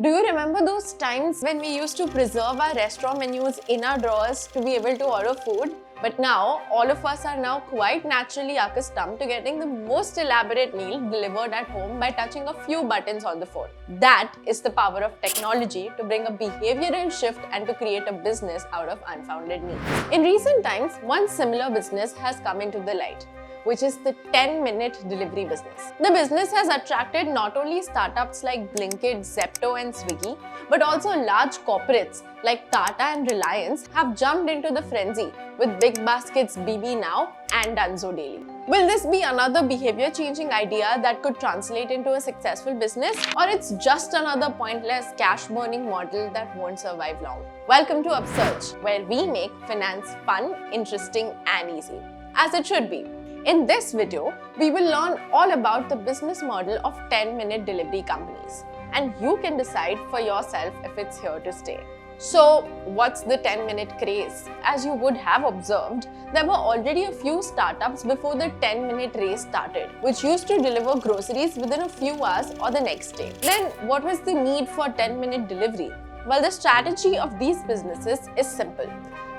Do you remember those times when we used to preserve our restaurant menus in our drawers to be able to order food? But now, all of us are now quite naturally accustomed to getting the most elaborate meal delivered at home by touching a few buttons on the phone. That is the power of technology to bring a behavioral shift and to create a business out of unfounded needs. In recent times, one similar business has come into the light, which is the 10-minute delivery business. The business has attracted not only startups like Blinkit, Zepto and Swiggy, but also large corporates like Tata and Reliance have jumped into the frenzy with BigBasket's BB Now and Dunzo Daily. Will this be another behavior-changing idea that could translate into a successful business, or it's just another pointless cash-burning model that won't survive long? Welcome to Upsurge, where we make finance fun, interesting and easy, as it should be. In this video, we will learn all about the business model of 10-minute delivery companies, and you can decide for yourself if it's here to stay. So, what's the 10-minute craze? As you would have observed, there were already a few startups before the 10-minute race started, which used to deliver groceries within a few hours or the next day. Then, what was the need for 10-minute delivery? Well, the strategy of these businesses is simple.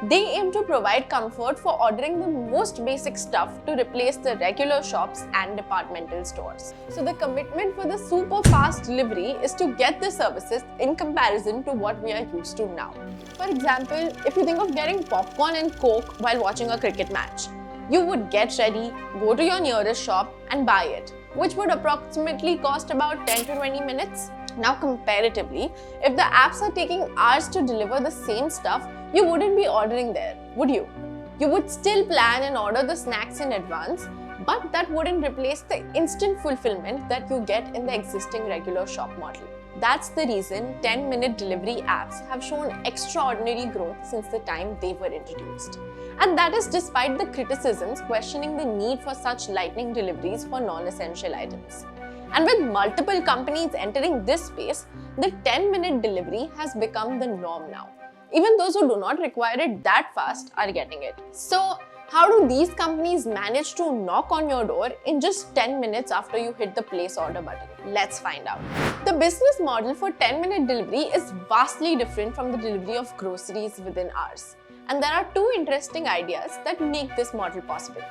They aim to provide comfort for ordering the most basic stuff to replace the regular shops and departmental stores. So the commitment for the super fast delivery is to get the services in comparison to what we are used to now. For example, if you think of getting popcorn and coke while watching a cricket match, you would get ready, go to your nearest shop and buy it, which would approximately cost about 10 to 20 minutes. Now comparatively, if the apps are taking hours to deliver the same stuff, you wouldn't be ordering there, would you? You would still plan and order the snacks in advance, but that wouldn't replace the instant fulfillment that you get in the existing regular shop model. That's the reason 10-minute delivery apps have shown extraordinary growth since the time they were introduced. And that is despite the criticisms questioning the need for such lightning deliveries for non-essential items. And with multiple companies entering this space, the 10-minute delivery has become the norm now. Even those who do not require it that fast are getting it. So, how do these companies manage to knock on your door in just 10 minutes after you hit the place order button? Let's find out. The business model for 10-minute delivery is vastly different from the delivery of groceries within hours. And there are two interesting ideas that make this model possible: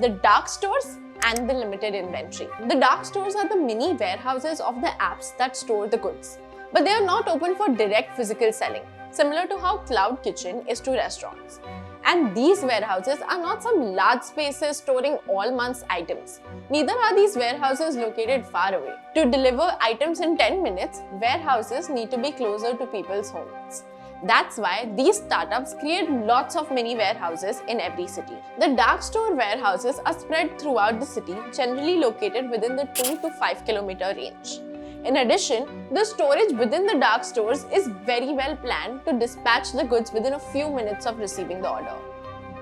the dark stores and the limited inventory. The dark stores are the mini warehouses of the apps that store the goods, but they are not open for direct physical selling, similar to how Cloud Kitchen is to restaurants. And these warehouses are not some large spaces storing all month's items. Neither are these warehouses located far away. To deliver items in 10 minutes, warehouses need to be closer to people's homes. That's why these startups create lots of mini warehouses in every city. The dark store warehouses are spread throughout the city, generally located within the 2 to 5 kilometer range. In addition, the storage within the dark stores is very well planned to dispatch the goods within a few minutes of receiving the order.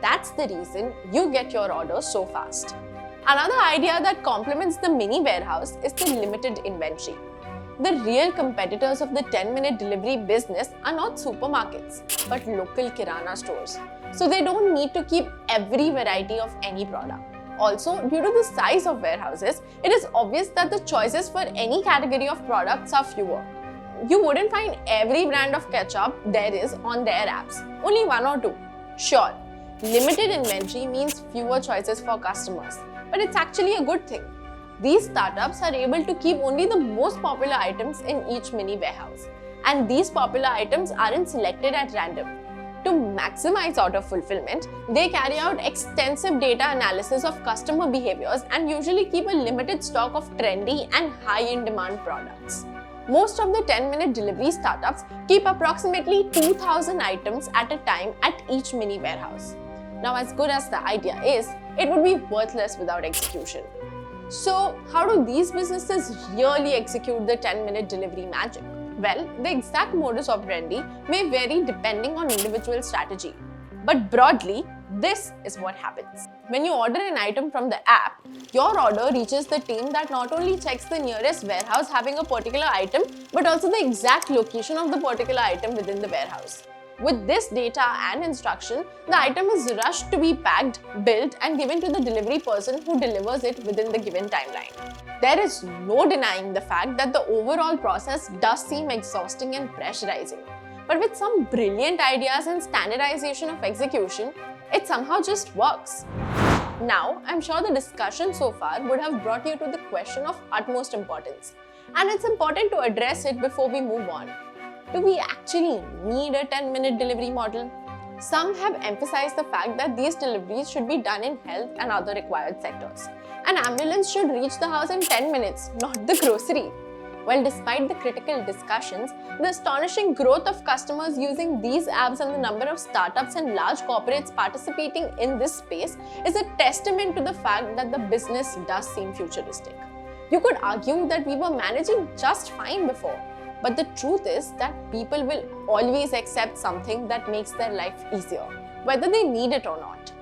That's the reason you get your order so fast. Another idea that complements the mini warehouse is the limited inventory. The real competitors of the 10-minute delivery business are not supermarkets, but local kirana stores. So they don't need to keep every variety of any product. Also, due to the size of warehouses, it is obvious that the choices for any category of products are fewer. You wouldn't find every brand of ketchup there is on their apps, only one or two. Sure, limited inventory means fewer choices for customers, but it's actually a good thing. These startups are able to keep only the most popular items in each mini warehouse, and these popular items aren't selected at random. To maximize order fulfillment, they carry out extensive data analysis of customer behaviors and usually keep a limited stock of trendy and high-in-demand products. Most of the 10-minute delivery startups keep approximately 2,000 items at a time at each mini warehouse. Now, as good as the idea is, it would be worthless without execution. So, how do these businesses really execute the 10-minute delivery magic? Well, the exact modus operandi may vary depending on individual strategy. But broadly, this is what happens. When you order an item from the app, your order reaches the team that not only checks the nearest warehouse having a particular item, but also the exact location of the particular item within the warehouse. With this data and instruction, the item is rushed to be packed, billed, and given to the delivery person who delivers it within the given timeline. There is no denying the fact that the overall process does seem exhausting and pressurizing. But with some brilliant ideas and standardization of execution, it somehow just works. Now, I'm sure the discussion so far would have brought you to the question of utmost importance. And it's important to address it before we move on. Do we actually need a 10-minute delivery model? Some have emphasized the fact that these deliveries should be done in health and other required sectors. An ambulance should reach the house in 10 minutes, not the grocery. Well, despite the critical discussions, the astonishing growth of customers using these apps and the number of startups and large corporates participating in this space is a testament to the fact that the business does seem futuristic. You could argue that we were managing just fine before, but the truth is that people will always accept something that makes their life easier, whether they need it or not.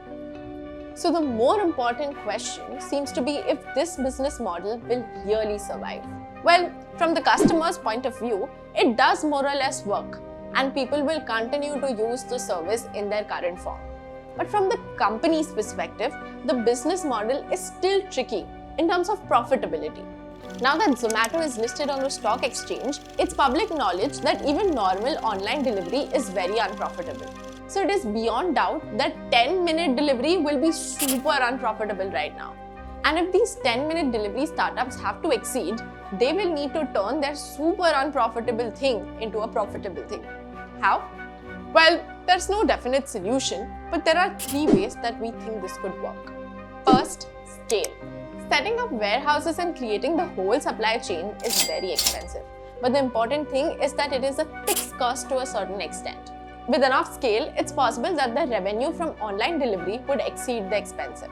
So the more important question seems to be if this business model will really survive. Well, from the customer's point of view, it does more or less work, and people will continue to use the service in their current form. But from the company's perspective, the business model is still tricky in terms of profitability. Now that Zomato is listed on the stock exchange, it's public knowledge that even normal online delivery is very unprofitable. So it is beyond doubt that 10-minute delivery will be super unprofitable right now. And if these 10-minute delivery startups have to exceed, they will need to turn their super unprofitable thing into a profitable thing. How? Well, there's no definite solution, but there are 3 ways that we think this could work. First, scale. Setting up warehouses and creating the whole supply chain is very expensive. But the important thing is that it is a fixed cost to a certain extent. With enough scale, it's possible that the revenue from online delivery would exceed the expenses.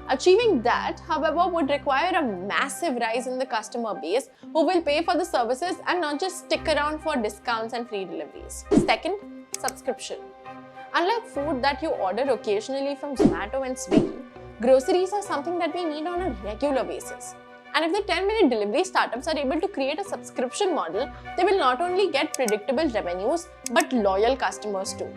Achieving that, however, would require a massive rise in the customer base who will pay for the services and not just stick around for discounts and free deliveries. Second, subscription. Unlike food that you order occasionally from Zomato and Swiggy, groceries are something that we need on a regular basis. And if the 10-minute delivery startups are able to create a subscription model, they will not only get predictable revenues, but loyal customers too.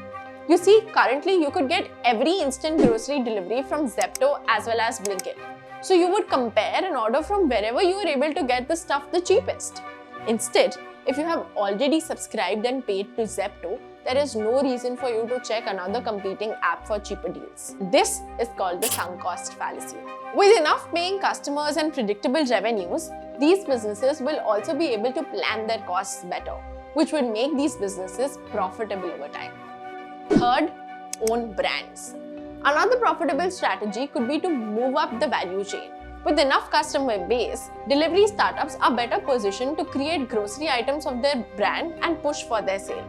You see, currently you could get every instant grocery delivery from Zepto as well as Blinkit. So you would compare and order from wherever you are able to get the stuff the cheapest. Instead, if you have already subscribed and paid to Zepto, there is no reason for you to check another competing app for cheaper deals. This is called the sunk cost fallacy. With enough paying customers and predictable revenues, these businesses will also be able to plan their costs better, which would make these businesses profitable over time. Third, own brands. Another profitable strategy could be to move up the value chain. With enough customer base, delivery startups are better positioned to create grocery items of their brand and push for their sale.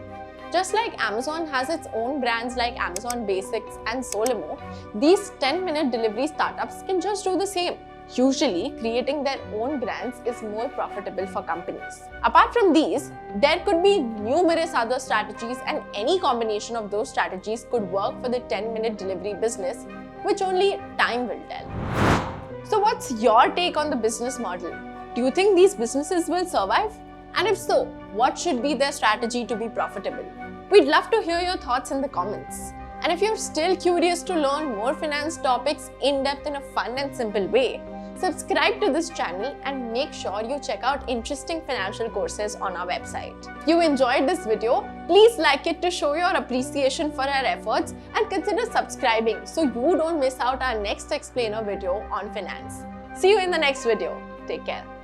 Just like Amazon has its own brands like Amazon Basics and Solimo, these 10-minute delivery startups can just do the same. Usually, creating their own brands is more profitable for companies. Apart from these, there could be numerous other strategies, and any combination of those strategies could work for the 10-minute delivery business, which only time will tell. So what's your take on the business model? Do you think these businesses will survive? And if so, what should be their strategy to be profitable? We'd love to hear your thoughts in the comments. And if you're still curious to learn more finance topics in depth in a fun and simple way, subscribe to this channel and make sure you check out interesting financial courses on our website. If you enjoyed this video, please like it to show your appreciation for our efforts and consider subscribing so you don't miss out our next explainer video on finance. See you in the next video. Take care.